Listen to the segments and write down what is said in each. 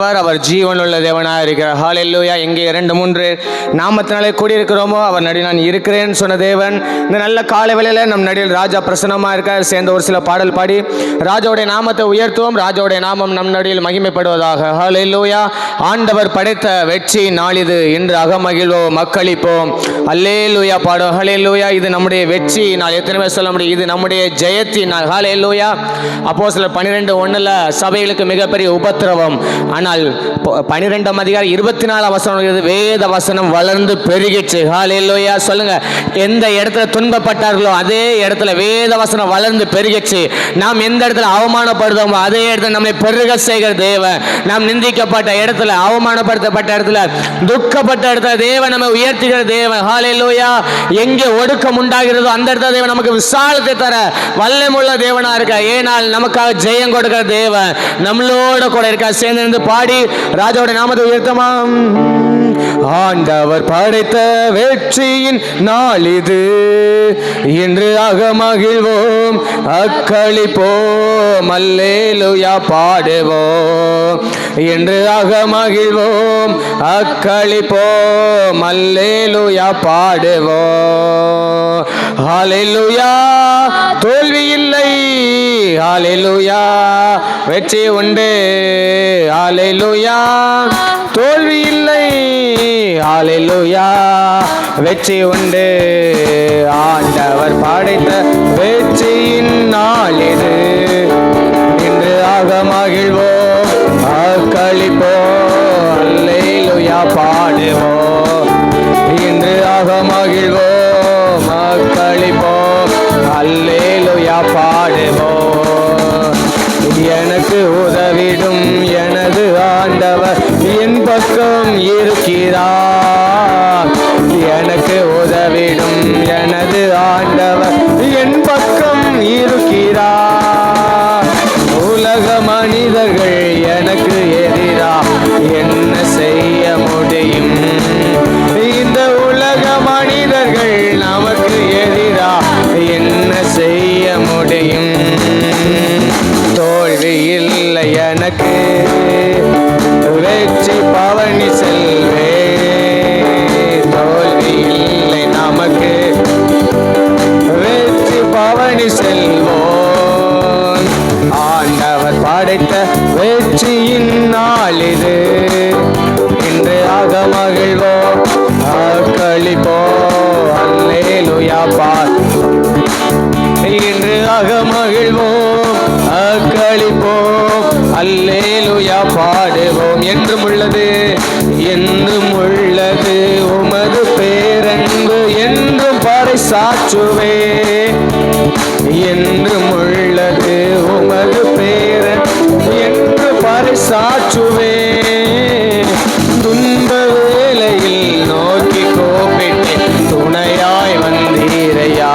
அவர் ஜீவனுள்ள தேவனாக இருக்கிறார். ஹல்லேலூயா. எங்கே 2-3 நாமத்தினாலே கூடியிருக்கிறோமோ அவர் நடுவில் நான் இருக்கிறேன்னு சொன்ன தேவன் இந்த நல்ல காலை வேளையில் நம் நடுவில் ராஜா பிரசன்னமாக இருக்கார். சேர்ந்த ஒரு சில பாடல் பாடி ராஜாவுடைய நாமத்தை உயர்த்துவோம். ராஜாவுடைய நாமம் நம் நடுவில் மகிமைப்படுவதாக. ஹல்லேலூயா. ஆண்டவர் படைத்த வெற்றி நாளிது, இன்று அகமகிழ்வோம் மக்களிப்போம். அல்லேலூயா பாடும். ஹல்லேலூயா. இது நம்முடைய வெற்றி நாள். எத்தனை பேர் சொல்ல முடியும்? இது நம்முடைய ஜெயத்தின் நாள். ஹல்லேலூயா. அப்போஸ்தலர் 12:1 சபைகளுக்கு மிகப்பெரிய உபத்திரவம். ஆனால் 12ஆம் அதிகாரம் 24ஆம் வசனம் வேத வசனம் வளர்ந்து பெருகிச்சு. ஹல்லேலூயா. சொல்லுங்க. எந்த இடத்துல துன்பப்பட்டார்களோ அதே இடத்துல வேத வசனம் வளர்ந்து பெருகிச்சு. நாம் எந்த இடத்துல அவமானப்படுதோமோ அதே இடத்துல நம்மை பெருக செய்கிற தேவன். நாம் நிந்திக்கப்பட்ட இடத்துல, அவமானப்படுத்தப்பட்ட இடத்துல, துக்கப்பட்ட இடத்துல தேவன் நம்மை உயர்த்துகிற தேவன். ஹல்லேலூயா. எங்கே ஒடுக்கம் உண்டாகிறதோ அந்த இடத்துல தேவன் நமக்கு விசாலத்தை தர வல்லமுள்ள தேவனா இருக்க. ஏனால் நமக்காக ஜெயம் கொடுக்கிற தேவன் நம்மளோட கூட இருக்க. சேர்ந்து பாடி ராஜாவுடைய நாமத்தை உயர்த்தமாம். ஆண்டவர் படைத்த வெற்றியின் நாள் இது, இன்று அகமகிழ்வோம் அக்களிப்போம். அல்லேலூயா பாடுவோம். இன்று அகமகிழ்வோம் அக்களிப்போம். அல்லேலூயா பாடுவோம். ஹல்லேலூயா. தோல்வி இல்லை. ஹல்லேலூயா. வெற்றி உண்டு. ஹல்லேலூயா. தோல்வி இல்லை. ஹல்லேலூயா. வெற்றி உண்டு. ஆண்டவர் படைத்த வெற்றியின் நாள் இது, இன்று அகமகிழ்வோம் அக்களிப்போம். அல்லேலூயா பாடுவோம். இன்று அகமகிழ்வோம் அக்களிப்போம். அல்லேலூயா பாடுவோம். எனக்கு உதவிடும் எனது ஆண்டவர் என் பக்கம் இருக்கிறார். எனக்கு உதவிடும் எனது ஆண்டவர் என் பக்கம் இருக்கிறார். உலக மனிதர்கள் எனக்கு எதிராக என்ன செய்ய முடியும்? இந்த உலக மனிதர்கள் நமக்கு எதிராக என்ன செய்ய முடியும்? தோல்வி இல்லை எனக்கு, வெற்றி பவனி செல்வே. தோல்வி இல்லை நமக்கு, வெற்றி பவனி செல்வோம். ஆண்டவர் படைத்த வெற்றியின் நாள் இது, இன்று அகமகிழ்வோம் அக்களிப்போம். அல்லேலூயா பார். இன்று அகமகிழ்வோம் அக்களிப்போம். அல்லேலூயா பாடுவோம். என்றும் உள்ளது, என்றும் உள்ளது உமது பேரன்பு, என்றும் பறைசாற்றுவே. என்றும் உள்ளது உமது பேரன்பு என்று பறைசாற்றுவே. துன்ப வேளையில் நோக்கி கோபிட்டு துணையாய் வந்தீரையா.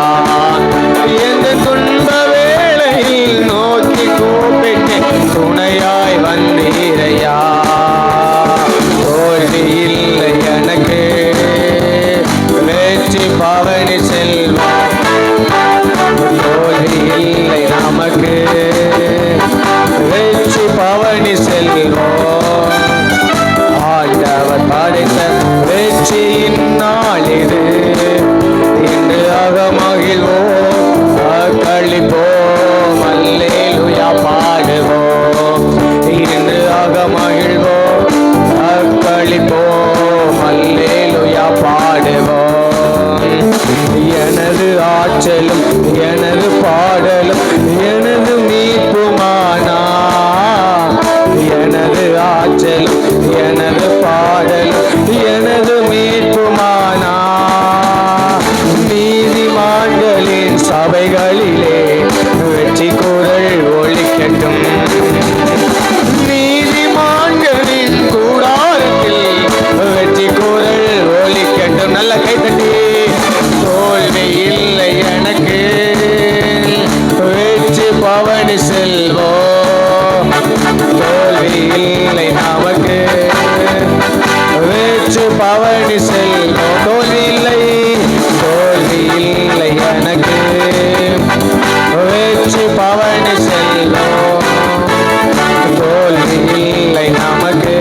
எந்த துன்ப வேளையில் நோக்கி கூப்பிட்டு துணையாய் வந்தீரையா. தோல்வி இல்லை எனக்கு, வெற்றி பவனி செல்வோம். தோல்வி இல்லை நமக்கு, வெற்றி பவனி செல்வோம். ஆண்டவர் படைத்த வெற்றியின் நாள் இது, இன்று அகமகிழ்வோம் அக்களிப்போம். அல்லேலூயா பாடுவோம். இன்று அகமகிழ்வோம் அக்களிப்போம். அல்லேலூயா பாடுவோம். எனது ஆற்றலும் எனது பாடலும் எனது மீட்புமானா. எனது ஆற்றலும் எனது பாடலும் எனது மீட்புமானா. நீதிமான்களின் சபைகளிலே வெற்றி குரல் ஒலிக்கட்டும். நீதிமான்களின் கூடாரத்தில் வெற்றி குரல் ஒலிக்கட்டும். நல்ல கைத்தட்டி. தோல்வி இல்லை எனக்கு, வெற்றி பவனி செல்வோம். தோல்வி இல்லை நமக்கு, வெற்றி பவனி செல்வோம். தோல்வி இல்லை, தோல்வி இல்லை எனக்கு, வெற்றி பவனி செல்வோம். தோல்வி இல்லை நமக்கு,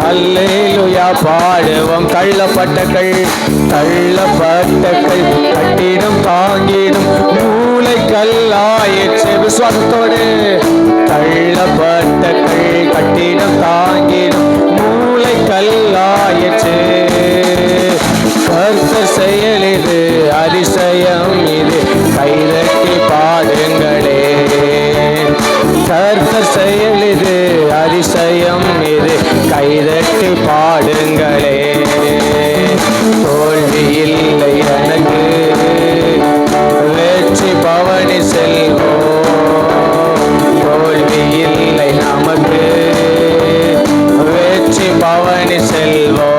அல்லேலூயா பாடுவோம். தள்ளப்பட்ட கட்டிடம் தாங்கிடும் மூளை கல்லாயிற்று. விசுவாசத்தோடு தள்ளப்பட்ட கட்டிடம் தாங்கிடும் மூளை கல்லாயிற்று. கர்த்தர் செயல் இது அதிசயம் இது, கைதட்டி பாடுங்களே. கர்த்தர் செயல் இது அதிசயம் இது, கைதட்டி பாடுங்களே. தோல்வி இல்லை எனக்கு, வெற்றி பவனி செல்வோம். தோல்வி இல்லை நமக்கு, வெற்றி பவனி செல்வோம்.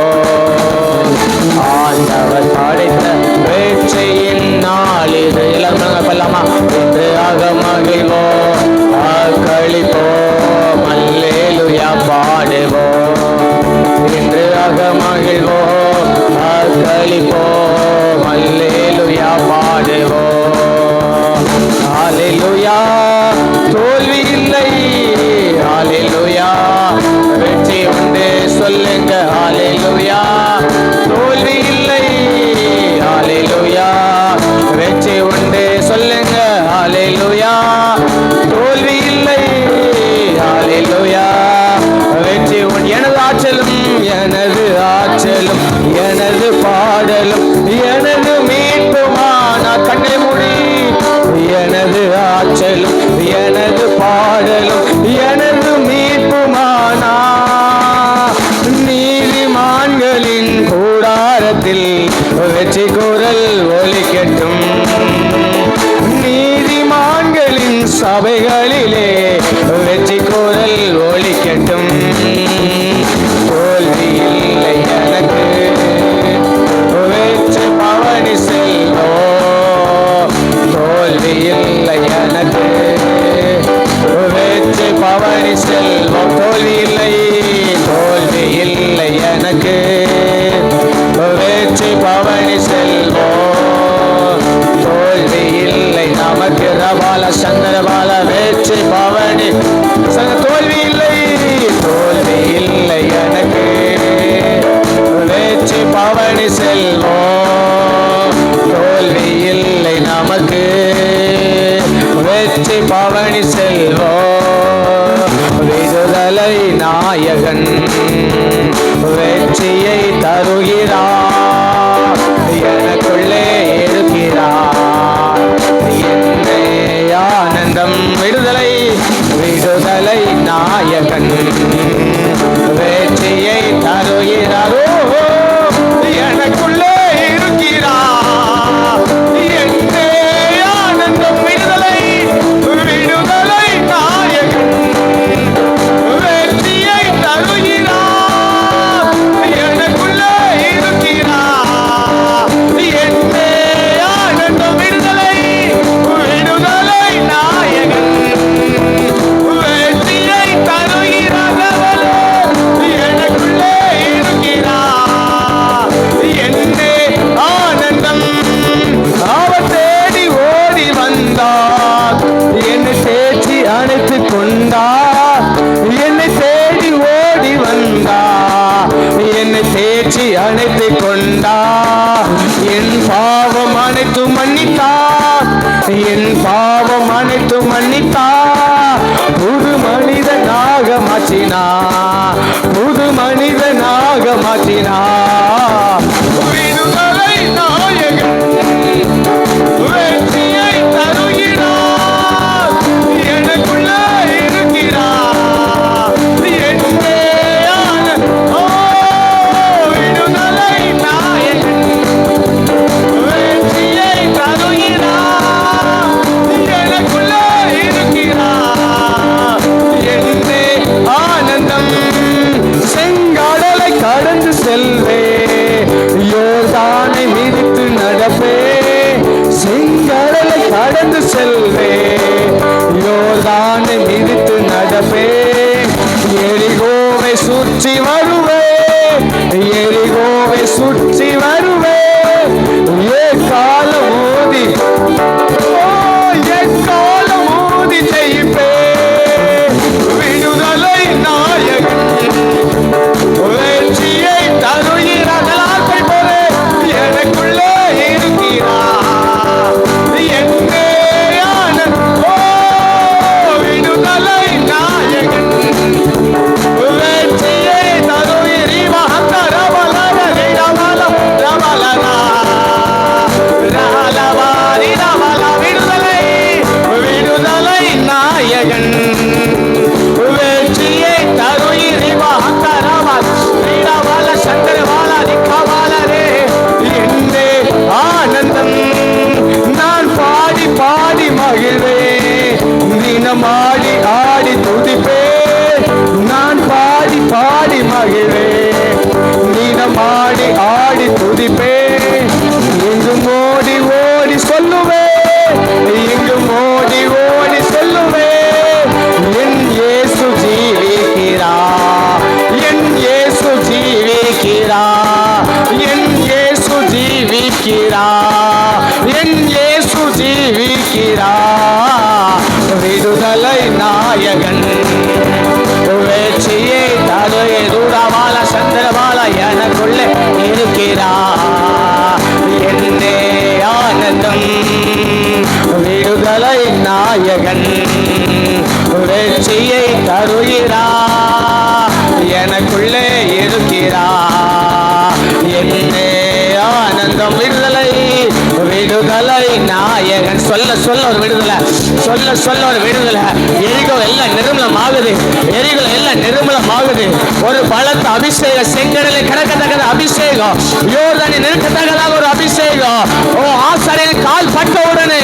ஆண்டவர் படைத்த வெற்றியின் நாள் இது. எல்லாரும் பல்லாமா இன்று மகிழ்வோம், அக்களிப்போம், அல்லேலூயா பாடுவோம். இன்று மகிழ்வோம், அக்களிப்போம், அல்லேலூயா பாடுவோம். அல்லேலூயா தோல்வி இல்லை, அல்லேலூயா வெற்றி உண்டு சொல்லுங்க. அல்லேலூயா தோல்வி இல்லை, அல்லேலூயா வெற்றி உண்டு சொல்லுங்க. அல்லேலூயா தோல்வி இல்லை, அல்லேலூயா வெற்றி உண்டு. எனது ஆற்றலும் எனது பாடலும் எனது மீட்புமானார். கண்ணை மூடி எனது ஆற்றலும் எனது பாடலும் எனது மீட்புமானார். நீதிமான்களின் கூடாரத்தில் வெற்றி குரல் ஒலிக்கட்டும். நீதிமான்களின் சபைகளிலே வெற்றி குரல் ஒலிக்கட்டும். தோல்வி இல்லை எனக்கு, வெற்றி பவனி செல்வோம். தோல்வி இல்லை எனக்கு, வெற்றி பவனி செல்வோம். தோல்வி இல்லை எனக்கு, வெற்றி பவனி செல்வோம். தோல்வி இல்லை நமக்கு, ரபால சந்திரபால வெற்றி பவனி. தோல்வி இல்லை எனக்கு, வெற்றி பவனி செல்வோம். தோல்வி இல்லை நமக்கு, வெற்றி பவனி செல்வோம். விடுதலை நாயகன் வெற்றியை தருகிறார், எனக்குள்ளே இருக்கிறார். என்னே ஆனந்தம். விடுதலை நாயகன் வெற்றியை தருகிறாரோ, எனக்குள்ளே இருக்கிறார். என்னே ஆனந்தம். விடுதலை நாயகன் வெற்றியை தருகிறார், எனக்குள்ளே இருக்கிறார். என்னே ஆனந்தம். விடுதலை நாயகன் வெற்றியை தருகிறார், எனக்குள்ளே இருக்கிறார். என்னே ஆனந்தம். அவர் தேடி ஓடி வந்தார், என்னை தேற்றி அணைத்துக் கொண்டார். என்னை தேடி ஓடி வந்தார், என்னை தேற்றி அணைத்துக் கொண்டார். என் பாவம் அனைத்து மன்னித்தார், என் பாவம் அனைத்து மன்னித்தார். புது மனிதனாக மாற்றினார், புது மனிதனாக மாற்றினார். விடுதலை நாயகன் வெற்றியை தருகிறார், எனக்குள்ளே இருக்கிறார். என்னே விடுதலை நாயகன் வெற்றியை தருகிறார், எனக்குள்ளே இருக்கிறார். என்னே ஆனந்தம். செங்கடலை கடந்து செல்வே, யோர்தானை மிதித்து நடப்பே. செங்கடலை கடந்து செல்வே, யோர்தானை மிதித்து நடப்பே. எரிகோவை சுற்றி வருவே, எரிகோவை சுற்றி வருவே. காலம் ஊதி காலம் ஊதி ஜெயிப்பே. விடுதலை நாயகன் மகிழ்வே, தினம் ஆடி ஆடி துதிப்பே, நான் பாடி பாடி மகிழ்வே, தினம் ஆடி ஆடி துதிப்பே, எங்கும் ஓடி ஓடி சொல்லுவே, எங்கும் ஓடி ஓடி சொல்லுவே, என் இயேசு ஜீவிக்கிறா, என் இயேசு ஜீவிக்கிறா, என் இயேசு ஜீவிக்கிறா, என் இயேசு ஜீவிக்கிறா, விடுதலை நாயகன், வெற்றியை தருவே, தூரவால சந்திரவால எனக்குள்ளே இருக்கிறா, என்னே ஆனந்தம், விடுதலை நாயகன், வெற்றியை தருகிறா, எனக்குள்ளே இருக்கிறா, என்னே ஆனந்தம், விடுதலை விடுதலை நாயகன். சொல்ல சொல்ல ஒரு விடுதலை, சொல்ல சொல்ல ஒரு விடுதலை. எரிகோ எல்லாம் நிர்மலமாகுது, எரிகோ எல்லாம் நிர்மலமாகுது. ஒரு பலத்த அபிஷேகம், செங்கடலை கடக்கத்தக்கத அபிஷேகம், யோர்தானை நிற்கத்தக்கதாக ஒரு அபிஷேகம். ஓ ஆசாரியன் கால் பட்ட உடனே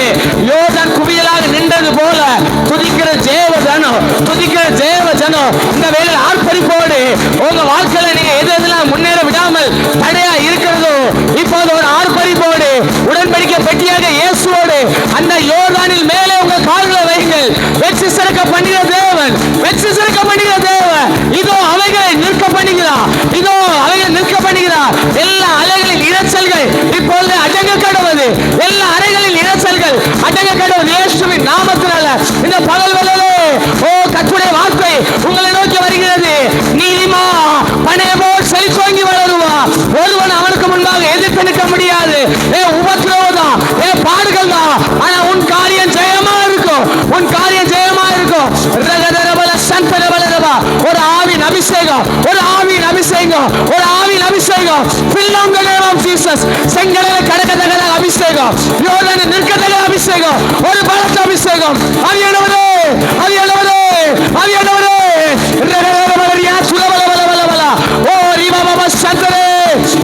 யோர்தான் குவியலாக நின்றது போல துதிக்கிற தேவ ஜனம், துதிக்கிற தேவ ஜனம் இந்த வேலை ஆர்ப்பரிப்போடு உங்க வாழ்க்கையில நீங்க எது எதெல்லாம் முன்னேற விடாமல் தடையா இருக்கிறதோ இப்போது ஒரு ஆர்ப்பரிப்போடு உடன்படிக்கை பெட்டியாக இயேசுவோடு அந்த யோர்தானில் மேலே உங்க கால்களை வைங்கள். வெற்றி சிறக்க பண்ணுகிற தேவன், வெற்றி சிறக்க பண்ணுகிற தேவன் இதோ அவைகளை நிற்க பண்ணுகிறார், இதோ அவைகளை நிற்க பண்ணுகிறார். எல்லா அலைகளின் இரைச்சல்கள் இப்போது அடங்க கடவுது, எல்லா அறைகளின் இரைச்சல்கள் அடங்க கடவுது இயேசுவின் நாமத்தினால. இந்த பகல் வேளையிலே ஓ கர்த்தருடைய வார்த்தை உங்களை நோக்கி வருகிறது. நீதிமா பனையமோ செழித்தோங்கி வளருவா, ஒருவன் அவனுக்கு முன்பாக எதிர்த்து நிற்க முடியாது. உபத்திரவம் தான், பாடுகள் தான், ஆனா உன் காரியம் ஜெயமா இருக்கும், உன் காரியம் ஜெயமா இருக்கும். ஒரு ஆவின் அபிஷேகம், ஒரு ஆவின் அபிஷேகம், ஒரு ஆவின் அபிஷேகம். செங்கடலை கடக்கத்தக்க அபிஷேகம், யோர்தானை நிற்கத்தக்க அபிஷேகம், ஒரு பலத்த அபிஷேகம். அவியானவரே, அவியானவரே, அவியானவரே,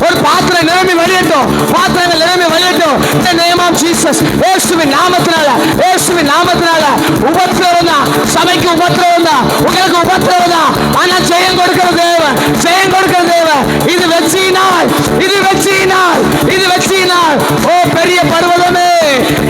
ஒரு பாத்திரம் நிரம்பி வழியட்டும், பாத்திரங்கள் நிரம்பி வழியட்டும். இந்த நேம் ஆஃப் ஜீசஸ், இயேசுவின் நாமத்தினால, இயேசுவின் நாமத்தினால. உபத்திரவம் தான், சபைக்கு உபத்திரவம் தான், உங்களுக்கு உபத்திரவம் தான், ஆனா ஜெயம் கொடுக்கிற தேவன், ஜெயம் கொடுக்கிற தேவன். இது வெற்றியினால், இது வெற்றியினால், இது வெற்றியினால். ஓ பெரிய பர்வதமே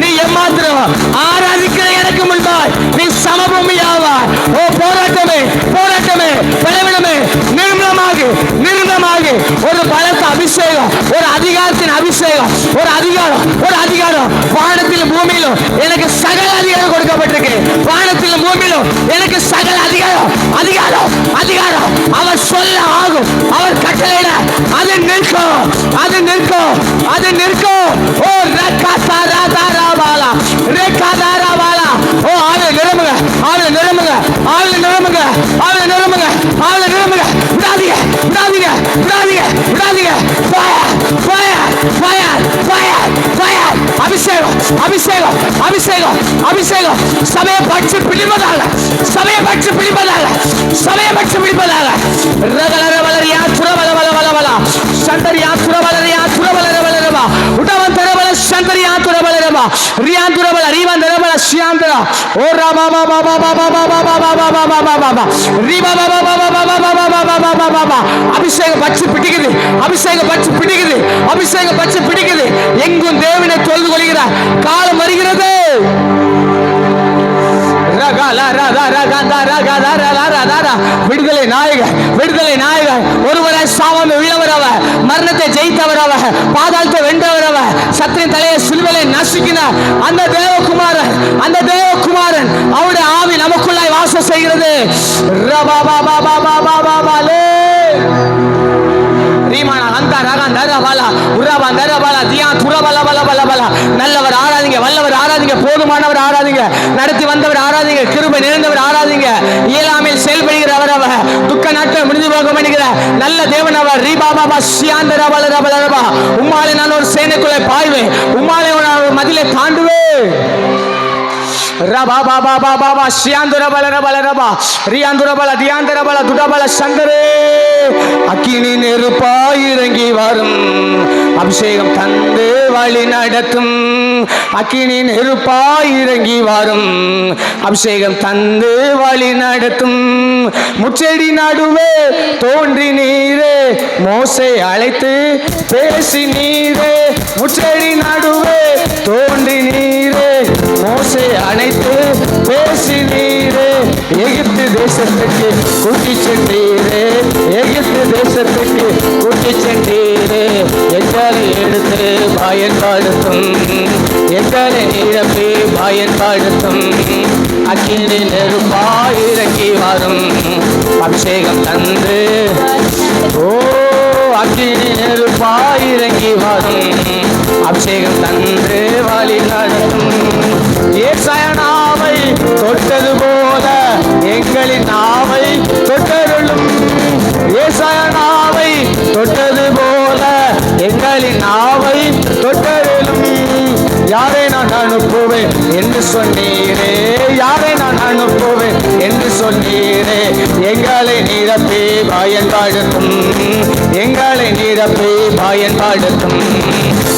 நீ எம்மாத்திரம் ஆராதிக்கிற எனக்கு முன்பாய் நீ சமபூமியாவா. ஓ போராட்டமே, போராட்டமே, பலவீனமே நிர்மலமாகி, நிர்மலமாகி. ஒரு பலத்த அபிஷேகம், ஒரு அதிகாரத்தின் அபிஷேகம், ஒரு அதிகாரம், ஒரு அதிகாரம். வானத்திலும் பூமியிலும் எனக்கு சகல அதிகாரம் கொடுக்கப்பட்டிருக்கு, வானத்திலும் பூமியிலும் எனக்கு சகல அதிகாரம், அதிகாரம், அதிகாரம். அவர் சொல்ல ஆகும், அவர் கட்டளையிட அது நிற்கும், அது நிற்கும், அது நிற்கும். ஓ ரக்காதாராபாலா, ரக்காதாராபாலா. ஓ ஆளு நிரம்புங்க, ஆளு நிரம்புங்க, ஆளு நிரம்புங்க, ஆளு நிரம்புங்க, ஆளு நிரம்புங்க. விடாதீங்க, விடாதீங்க, விடாதீங்க, விடாதீங்க. Fire, fire, fire, fire, fire. அபிஷேகம், அபிஷேகம், அபிஷேகம், அபிஷேகம். சபையை பற்றி பிடிப்பதாக, சபையை பற்றி பிடிப்பதாக, சபையை பற்றி பிடிப்பதாக. ரகலர வளரியா சுரவல வல வல வல சந்தரியா சுரவலரியா சுரவலர வலரவா உடவன் தரவல சந்தரியா துரவலரவா ரியான் துரவல ரிவான் தரவல ஷியாந்தரா. ஓ ராபா பா பா பா பா பா பா பா பா பா பா பா பா பா பா ரிபா பா பா பா பா பா பா பா பா பா பா பா பா. அபிஷேகம் பற்றி பிடிக்குது, அபிஷேகம் பற்றி பிடிக்குது, அபிஷேகம் பற்றி பிடிக்குது. எங்கும் தேவனை தொழுது கொள்கிறார். காலம் வருகிறது. விடுதலை நாயகர், விடுதலை நாயகர். ஒருவரை சாவாமை உள்ளவர் அவர், மரணத்தை ஜெயித்தவர் அவர், பாதாளத்தை வென்றவர் அவர், சத்திரின் தலையை சிலுவையிலே நசுக்கினார் அந்த தேவகுமாரன், அந்த தேவகுமாரன். அவருடைய ஆவி நமக்குள்ளாய் வாசம் செய்கிறது. நல்லவர் ஆராதிங்க, வல்லவர் ஆராதிங்க, போதுமானவர் ஆராதிங்க, நடத்தி வந்தவர் ஆராதிங்க, கிருபை நிறைந்தவர் ஆராதிங்க, இயலாமையில் செயல்படுகிறவர் அவர், துக்க நாட்கள் முடிந்து போக பண்ணுகிற நல்ல தேவன் அவர். உம்மாலே நான் ஒரு சேனைக்குள்ளே பாய்வேன், உம்மாலே ஒரு மதிலை தாண்டுவேன். ரபா பாபா பாபா ஷியாந்துர பல ரபல ரபா ரியாந்துர பல தியாந்தர பல துடபல சந்தரே. அக்கினி நெருப்பாய் இறங்கி வரும், அபிஷேகம் தந்து வழி நடத்தும். அக்கினி நெருப்பாய் இறங்கி வரும், அபிஷேகம் தந்து வழி நடத்தும். முச்செடி நடுவே தோன்றி நீரே, மோசே அழைத்து பேசி நீரே. முச்செடி நடுவே தோன்றி நீரே, மோசே அழைத்து பேசி நீரே. எகிப்து தேசத்துக்கு கூட்டி சென்றீரே, எகிப்து தேசத்துக்கு கூட்டி சென்றீரே. எங்களை எடுத்து பயன்படுத்தும், எங்களை நிரப்பி பயன்படுத்தும். அக்கினி நெருப்பாய் இறங்கி வரும், அபிஷேகம் தந்து. ஓ அக்கினி நெருப்பாய் இறங்கி வரும், அபிஷேகம் தந்து வழி நடத்தும். ஏசாயா நாவை தொட்டது போல எங்களின் நாவை தொட்டருளும். ஏசாயா நாவை தொட்டது போல எங்களின் நாவை தொட்டருளும். யாரை நான் அனுப்புவேன் என்று சொன்னீரே, யாரை நான் அனுப்புவேன் என்று சொன்னீரே. எங்களை நிரப்பி பயன்படுத்தும், எங்களை நிரப்பி பயன்படுத்தும்.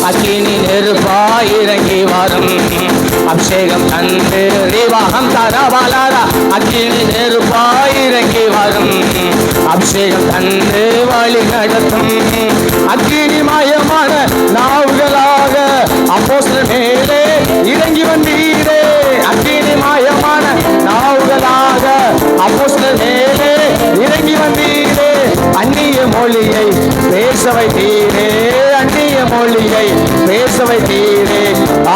அக்கினி நெருப்பாய் இறங்கி வரும், அபிஷேகம் தந்து ரீவாகம் தரவாலாரா. அக்கினி நெருப்பாய் இறங்கி வரும், அபிஷேகம் தந்து வழி நடத்தும். அக்கினி மயமான நாவுகளாக அப்போஸ்தலர் மேலே இறங்கி வந்தீரே. அக்கினி மயமான நாவுகளாக அப்போஸ்தலர் மேலே இறங்கி வந்தீரே. அந்நிய மொழியை பேச வைத்தீரே, அந்நிய மொழியை பேச வைத்தீரே.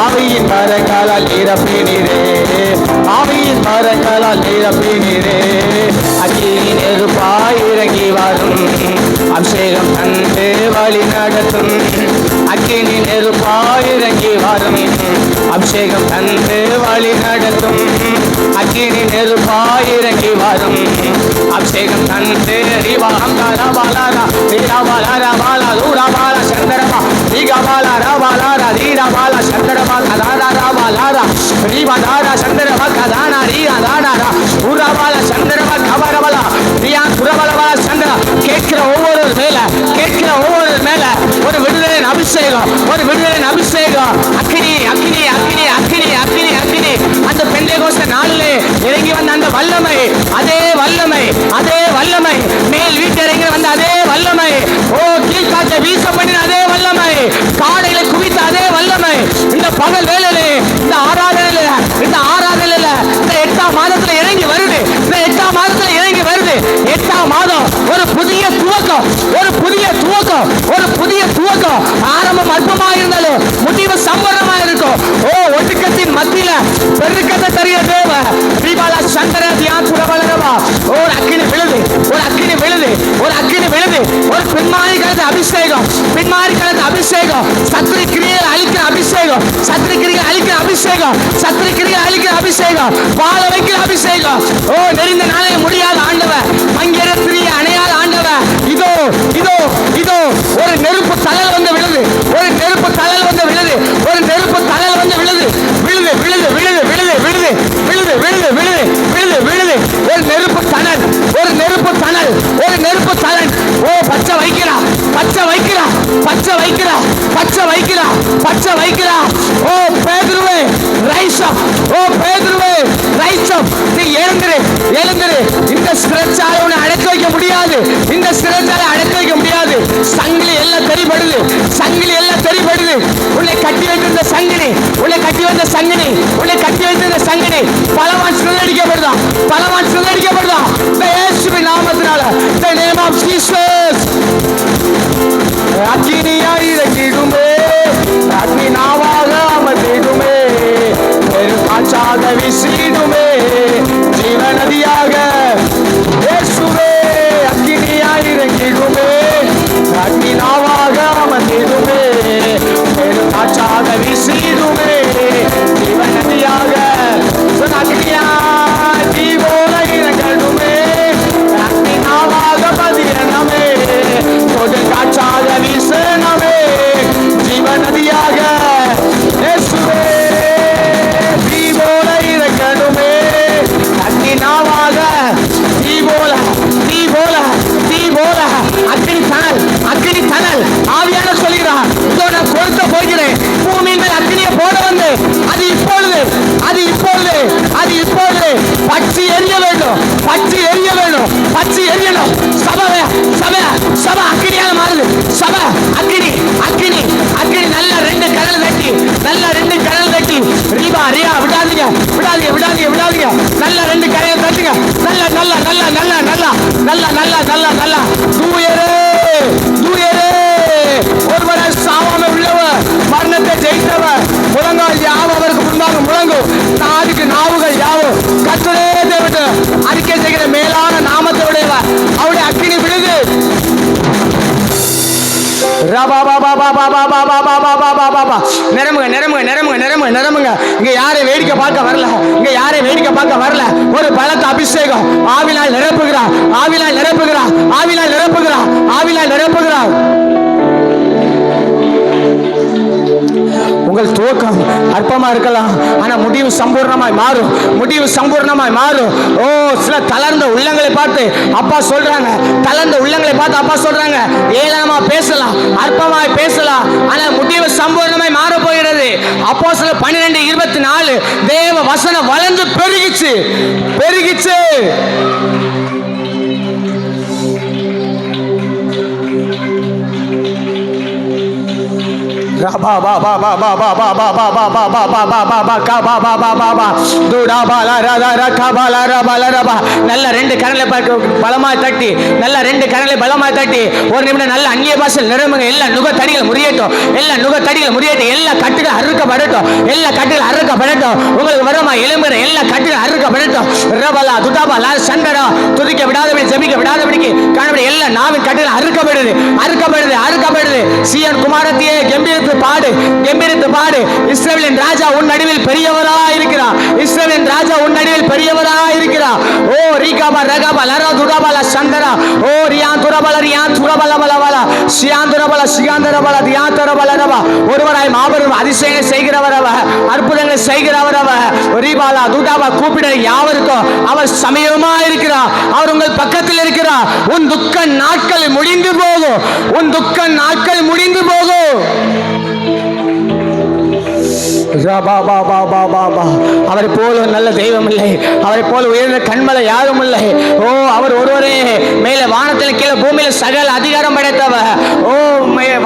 ஆவியின் மரங்களால் நிரப்பினீரே, ஆவியின் மரங்களால் நிரப்பினீரே. அக்கினி நெருப்பாய் இறங்கி வரும், அபிஷேகம் தந்து வழி நடத்தும். அக்கினி நெருப்பாய் இறங்கி வரும், அபிஷேகம் தந்து வழி நடத்தும். அக்கினி நெருப்பாய் இறங்கி வரும், அபிஷேகம் தந்து ரிவாகம் தரபாலாரா ரீராபாலாரா பாலா தூராபாலா சந்தரபா ரீகாபாலாரா பாலாரா ரீராபாலா சந்தரபா கதாரா பாலாரா ரீபாதாரா சந்தரபா கதானா ரீராதாரா ஊராபாலா சந்தரபா கபரபலா ரியா குரபலபா சந்தரா. கேட்கிற ஒவ்வொரு மேல, கேட்கிற ஒவ்வொரு மேல ஒரு விடுதலின் அபிஷேகம், ஒரு விடுதலின் அபிஷேகம். அக்கினி அக்கினி அக்கினி அக்கினி அக்கினி அக்கினி. அந்த பெந்தேகோஸ்தே நாளிலே இறங்கி வந்த அந்த வல்லமை, அதே வல்லமை, அதே வல்லமை. மேல் வீட்டிறங்கி வந்த அதே வல்லமை. ஓ கீழ்காற்றை வீச பண்ணின அதே வல்லமை, காடைகளை குவித்த அதே வல்லமை. இந்த பகல் வேளையிலே, இந்த ஆராதனையில, இந்த ஆராதனையில இந்த 8ஆம் மாதத்துல இறங்கி வருது, இந்த 8ஆம் மாதத்துல இறங்கி வருது. 8ஆம் மாதம் ஒரு புதிய துவக்கம், ஒரு புதிய துவக்கம், ஒரு புதிய துவக்கம். ஆரம்பம் அற்பமா இருந்தாலும் முடிவு சம்பூர்ணமா இருக்கும். ஓ ஒடுக்கத்தின் மத்தியில பெருக்கத்தை தருகிற தேவ தீபாலா சந்தர தியான் சுரபலரவா. ஒரு அக்கினி விழுது, ஒரு அக்கினி விழுது, ஒரு அக்கினி விழுது. ஒரு பின்மாறி கலந்த அபிஷேகம், பின்மாறி கலந்த அபிஷேகம். சத்துரு கிரியைகளை அழிக்கிற அபிஷேகம், சத்துரு கிரியைகளை அழிக்கிற அபிஷேகம், சத்துரு கிரியைகளை அழிக்கிற அபிஷேகம், வாழ வைக்கிற அபிஷேகம். ஓ நெறிந்த நாளே முடியாத ஆண்டவர், மங்கிற திரிய அணையாத ஆண்டவர். இதோ இதோ இதோ ஒரு நெருப்பு தழல் வந்து விழுது, ஒரு நெருப்பு தழல் வந்து விழுது, ஒரு நெருப்பு தழல் வந்து விழுது. விழுது விழுது விழுது விழுது விழுது விழுது விழுது விழுது விழுது விழுது. ஒரு நெருப்பு தணல், ஒரு நெருப்பு தணல், ஒரு நெருப்பு தணல். ஓ பச்சை வைக்கிறா, பச்சை வைக்கிறா, பச்சை வைக்கிறா, பச்சை வைக்கிறா, பச்சை வைக்கிறா. ஓ பேதுருவே ரைஸ் அப், ஓ பேதுருவே ரைஸ் அப். நீ எழுந்திரு, எழுந்திரு. இந்த சிறைச்சாலை உன்னை அடக்க வைக்க முடியாது, இந்த சிறைச்சாலை அடக்க வைக்க முடியாது. சங்கிலி எல்லாம் தெரிபடுது, சங்கிலி எல்லாம் தெரிபடுது. உன்னை கட்டி வைத்திருந்த சங்கிலி, உன்னை கட்டி வந்த சங்கிலி, உன்னை கட்டி வைத்திருந்த சங்கிலி பலவான் சிதறடிக்கப்படுதான், பலவான் சிதறடிக்கப்படுதான். இந்த இயேசுவின் நாமத்தினால, the name of Jesus. அக்கினியாய் இறங்கிடுமே, அக்னி நாவாக அமர்ந்திடுமே, பெருங்காற்றாக வீசிடுமே, ஜீவ நதியாக இயேசுவே. அக்கினியாய் இறங்கிடுமே, அக்னி நாவாக அமர்ந்திடுமே, பெருங்காற்றாக வீசிடுமே, ஜீவ நதியாக. அக்னியா தீவோல இறங்கணுமே, அக்னி நாவாக பதிரணமே, காற்றாக வீசனமே, ஜீவ நதியாக இயேசுவே. தீவோல வேணும், பற்றி எரிய வேணும், பற்றி எரியணும். சபை சபை சபை அக்கினியால மாறுது. சபை அக்கினி அக்கினி அக்கினி. நல்ல ரெண்டு கடல் தட்டி, நல்ல ரெண்டு கடல் தட்டி. ரீபா ரியா விடாதீங்க விடாதீங்க விடாதீங்க விடாதீங்க. நல்ல ரெண்டு கரையை தட்டுங்க. நல்ல நல்ல நல்ல நல்ல நல்ல நல்ல நல்ல நல்ல நல்ல தூயரே தூயரே, ஒருவரை சாவாம உள்ளவர், மரணத்தை ஜெயித்தவர். முழங்கால் யாவும் அவருக்கு முன்பாக முழங்கும், நாவுக்கு நாவுகள் யாவும் கர்த்தரே தேவன் அறிக்கை செய்கிற மேலான நாமத்தை உடையவர். அவருடைய அக்கினி விழுது. நிரம்புங்க நிரம்புங்க நிரம்புங்க நிரம்புங்க நிரம்புங்க. இங்க யாரையும் வேடிக்கை பார்க்க வரல, இங்க யாரையும் வேடிக்கை பார்க்க வரல. ஒரு பலத்த அபிஷேகம் ஆவினால் நிரப்புகிறார், ஆவினால் நிரப்புகிறார், ஆவினால் நிரப்புகிறார், ஆவினால் நிரப்புகிறார். உங்கள் துவக்கம் அற்பமா இருக்கலாம், ஆனா முடிவு சம்பூர்ணமாய் மாறும், முடிவு சம்பூர்ணமாய் மாறும். ஓ, சில தளர்ந்த உள்ளங்களை பார்த்து அப்பா சொல்றாங்க, தளர்ந்த உள்ளங்களை பார்த்து அப்பா சொல்றாங்க, ஏளனமா பேசலாம், அற்பமாய் பேசலாம், ஆனா முடிவு சம்பூர்ணமாய் மாற போகிறது. அப்போஸ்தலர் 12:24 தேவ வசனம் வளர்ந்து பெருகிச்சு பெருகிச்சு. நல்ல ரெண்டு கரங்களை பலமாய் தட்டி, நல்ல ரெண்டு கரங்களை பலமாய் தட்டி ஒரு நிமிடம் நல்ல அந்நிய பாஷையில் நிரம்புங்க. எல்லா நுக தடிகள் முறியட்டும், எல்லா நுக தடிகள் முறியட்டும், எல்லா கட்டுகள் அறுக்கப்படட்டும், எல்லா கட்டுகள் அறுக்கப்படட்டும். உங்களுக்கு வரமா எலும்புற எல்லா கட்டுகள் அறுக்கப்படட்டும். ரபலா துடாபா சண்டரா துதிக்க விடாதபடி, ஜெபிக்க விடாதபடிக்கு காணப்பட எல்லா நாவின் கட்டுகள் அறுக்கப்படுது அறுக்கப்படுது அறுக்கப்படுது. சீயோன் குமாரத்தியே கம்பீரித்து பாடு, கம்பீரித்து பாடு. இஸ்ரவேலின் ராஜா உன் நடுவில் பெரியவராய் இருக்கிறார், இஸ்ரவேலின் ராஜா உன் நடுவில் பெரியவராய் இருக்கிறார். ஓ ரீகாபா ரகாபா லரா துடாபா சண்டரா. ஓ ரியான் துரபல ரியான் துரபல பலவல சியான் துரபல சிகாந்தர பல தியான் துரபல ரபா. ஒருவராய் மாபெரும் அதிசயங்களை செய்கிறவர் அவர், அற்புதங்களை செய்கிறவர் அவர். ரீபாலா துடாபா கூப்பிட யாவருக்கும் அவர் சமயமா இருக்கிறார், அவர் உங்கள் பக்கத்தில் இருக்கிறார். உன் துக்க நாட்கள் முடிந்து போகும், உன் துக்க நாட்கள் முடிந்து போகும். அவரை போல நல்ல தெய்வம் இல்லை, அவரை போல உயர்ந்த கண்மலை யாரும் இல்லை. ஓ, அவர் ஒருவரே மேலே வானத்தில் கீழே பூமியில சகல அதிகாரம் படைத்தவர். ஓ,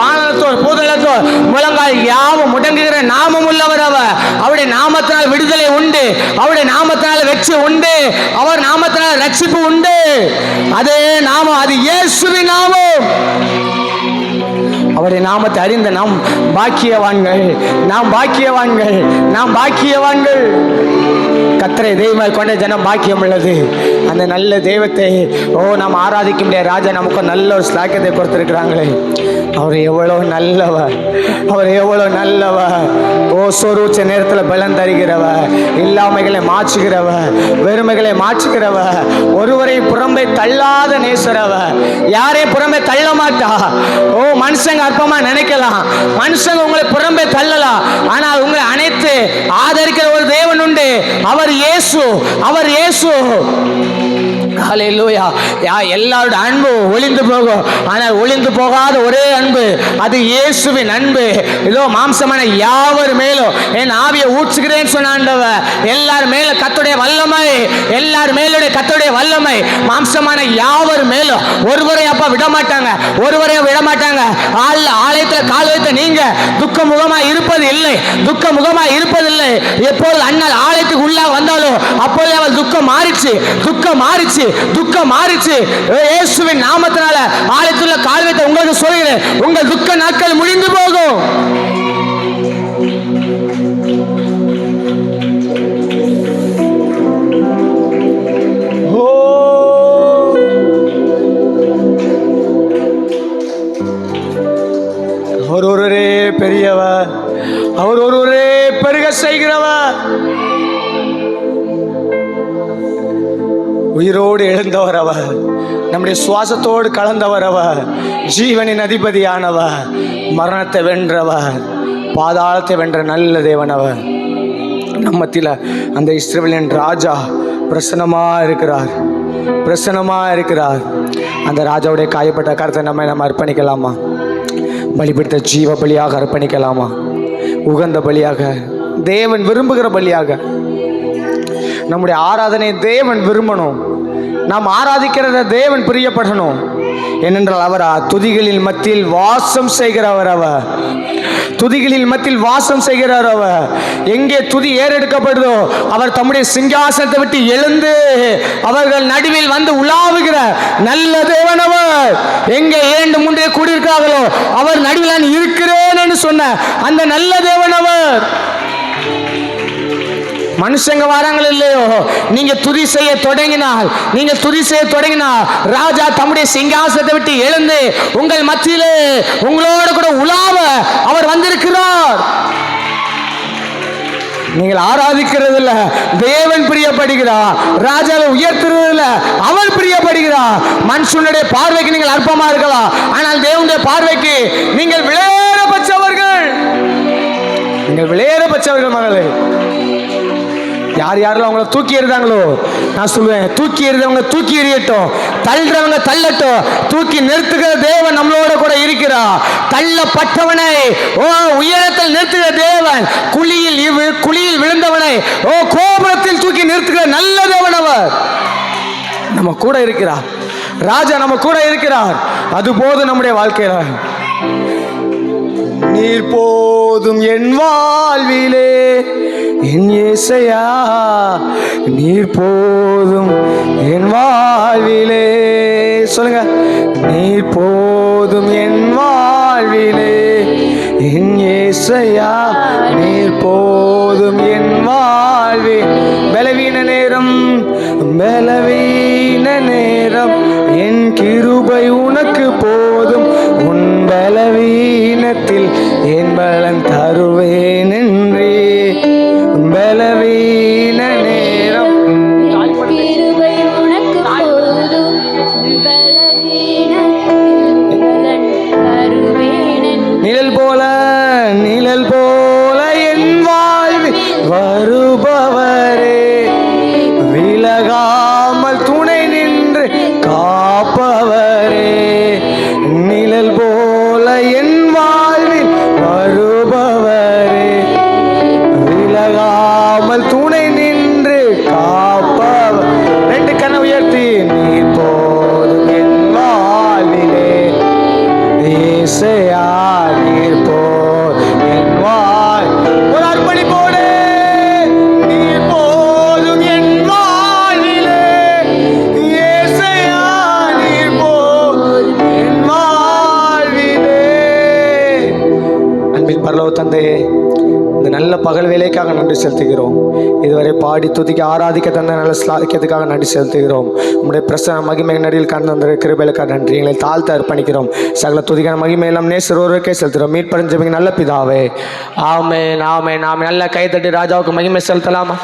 வானத்தோர் பூதளத்தோர் முழங்கால் யாவும் முடங்குகிற நாமம் உள்ளவர் அவர். அவருடைய நாமத்தினால் விடுதலை உண்டு, அவருடைய நாமத்தினால் வெற்றி உண்டு, அவர் நாமத்தினால் ரட்சிப்பு உண்டு. அதே நாமம், அது இயேசுவின் நாமம். அவருடைய நாமத்தை அறிந்த நாம் பாக்கியவான்கள், நாம் பாக்கியவான்கள், நாம் பாக்கியவான்கள். கர்த்தரை தெய்வமாய் கொண்ட ஜனம் பாக்கியம் உள்ளது. அந்த நல்ல தெய்வத்தை நாம் ஆராதிக்க முடியாது. ராஜா நமக்கு நல்ல ஒரு ஸ்லாக்கியத்தை கொடுத்திருக்கிறாங்களே. அவர் எவ்வளோ நல்லவர், அவர் எவ்வளோ நல்லவர். சொரூச்ச நேரத்தில் பலன் தருகிறவர், இல்லாமைகளை மாற்றுகிறவர், வெறுமைகளை மாற்றுகிறவர், ஒருவரை புறம்பே தள்ளாத நேசரவர், யாரையும் புறம்பே தள்ள மாட்டா. மனுஷங்க அற்பமா நினைக்கலாம், மனுஷங்க உங்களை புறம்பே தள்ளலாம், ஆனால் உங்களை அனைத்து ஆதரிக்கிற ஒரு தேவன் உண்டு. அவர் இயேசு, அவர் இயேசு. ஹல்லேலூயா. எல்லாரோட அன்பு ஒளிந்து போகும், ஆனால் ஒளிந்து போகாத ஒரே அன்பு, அது இயேசுவின் அன்பு. இதோ மாம்சமான யாவர் மேலும் என் ஆவியை ஊற்றுகிறேன்னு சொன்ன ஆண்டவர். எல்லார் மேல கர்த்தருடைய வல்லமை, எல்லார் மேலுடைய கர்த்தருடைய வல்லமை மாம்சமான யாவர் மேலும். ஒருவரை அப்பா விட மாட்டாங்க, ஒருவரையும் விட மாட்டாங்க. ஆலயத்தில் கால் வைத்த நீங்க துக்க முகமாய் இருப்பது இல்லை, துக்க முகமாய் இருப்பதில்லை. எப்பொழுது அண்ணல் ஆலயத்துக்கு உள்ளாக வந்தாலும் அப்பொழுது அவள் துக்கம் மாறிச்சு, துக்கம் மாறிச்சு, துக்கம் மாறிச்சு. இயேசுவின் நாமத்தினால ஆலயத்துள்ள கால் வைத்த உங்களுக்கு சொல்கிறேன், உங்கள் துக்க நாட்கள் முடிந்து போகும். அவர் ஒருவரே பெரியவர், அவர் ஒருவரே பெருக செய்கிறவர். உயிரோடு எழுந்தவர் அவர், நம்முடைய சுவாசத்தோடு கலந்தவர் அவர், ஜீவனின் அதிபதியானவர், மரணத்தை வென்றவர், பாதாளத்தை வென்ற நல்ல தேவன் அவர். நம்மத்தில் அந்த இஸ்ரவேலின் ராஜா பிரசன்னமாக இருக்கிறார், பிரசன்னமாக இருக்கிறார். அந்த ராஜாவுடைய காயப்பட்ட கருத்தை நம்ம அர்ப்பணிக்கலாமா? பலிபிடித்த ஜீவ பலியாக அர்ப்பணிக்கலாமா? உகந்த பலியாக, தேவன் விரும்புகிற பலியாக. நம்முடைய ஆராதனை தேவன் விரும்பணும். நாம் ஆராதிக்கிறத தேவன் பிரியப்படணும். ஏனென்றால் அவர் துதிகளின் மத்தியில் வாசம் செய்கிறவர். அவர் துதிகளின் மத்தியில் வாசம் செய்கிறார். அவர் எங்கே துதி ஏறெடுக்கப்படுதோ அவர் தம்முடைய சிங்காசனத்தை விட்டு எழுந்து அவர்கள் நடுவில் வந்து உலாவுகிற நல்ல தேவன். அவர் எங்கே 2-3 கூடியிருக்கார்களோ அவர் நடுவில் நான் இருக்கிறேன் என்று சொன்ன அந்த நல்ல தேவன். அவர் மனுஷங்க வராங்களோ இல்லையோ, நீங்க துதி செய்ய தொடங்கினால் ராஜா தம்முடைய சிங்காசனத்தை விட்டு எழுந்து உங்கள் மத்தியிலே உங்களோட கூட உலாவ அவர் வந்திருக்கிறார். நீங்கள் ஆராதிக்கிறதில்ல, தேவன் பிரியப்படுகிறார். ராஜாவை உயர்த்துறதில்ல, அவர் பிரியப்படுகிறார். மனுஷனுடைய பார்வைக்கு நீங்கள் அற்பமா இருக்கலாம், ஆனால் தேவனுடைய பார்வைக்கு நீங்கள் விலையேறப்பட்டவர்கள் மகளே. யாரெல்லாம் அவங்கள தூக்கி எறிதாங்களோ, நான் சொல்லுவேன், தூக்கி எறிதவங்க தூக்கி எறியட்டும், தள்ளுறவங்க தள்ளட்டும். தூக்கி நிறுத்துகிற தேவன் நம்மளோட கூட இருக்கிறார். தள்ளப்பட்டவனை உயரத்தில் நிறுத்துகிற தேவன், குழியில் விழுந்தவனை கோபுரத்தில் தூக்கி நிறுத்துகிற நல்ல தேவன். அவர் நம்ம கூட இருக்கிறார். ராஜா நம்ம கூட இருக்கிறார். அது போதும் நம்முடைய வாழ்க்கையில. நீர் போதும் என் வாழ்விலே என் இயேசையா, நீர் போதும் என் வாழ்விலே. சொல்லுங்க, நீர் போதும் என் வாழ்விலே என் இயேசையா, நீர் போதும் என் வாழ்வில். பலவீன நேரம் என் கிருபை உனக்கு போதும், உன் பலவீனத்தில் என் பலன் தருவேன் என்றே. பலவீன நேரம் கிருபை உனக்கு போதும், பலவீனத்தில் பலன் தருவேன். நிழல் போல என் வாழ்வில் வருபவரே, விலகாமல் துணை நின்று காப்பவரே. நிழல் போல என் வாழ்வில் வருபவரே, விலகாமல் துணை நின்று காப்பவர். 2 கண்ணை உயர்த்தி, நீர் போதும் என் வாழ்விலே இயேசையா, நீர் போதும் என் வாழ். ஒரு அர்ப்பணிப்போடு, நீர் போதும் என் வாழ்விலே இயேசையா, நீர் போதும் என் வாழ்விலே. அன்பின் பரலோக தந்தையே, இந்த நல்ல பகல் வேலைக்காக நன்றி செலுத்துகிறோம். இதுவரை பாடி துதிக்க ஆராதிக்க தந்த நல்ல ஸ்லாக்கியத்துக்காக நன்றி செலுத்துகிறோம். உங்களுடைய பிரசன மகிமை நடில் கண்டு வந்த கிருபைகளுக்காக நன்றி. எங்களை தாழ்த்த அர்ப்பணிக்கிறோம். சகல துதிக்கான மகிமையெல்லாம் நேசர் ஒருவருக்கே செலுத்துகிறோம். மீட்பறிஞ்சவங்க நல்ல பிதாவே, ஆமென் ஆமென் ஆமென். நல்ல கைத்தட்டி ராஜாவுக்கு மகிமை செலுத்தலாமா?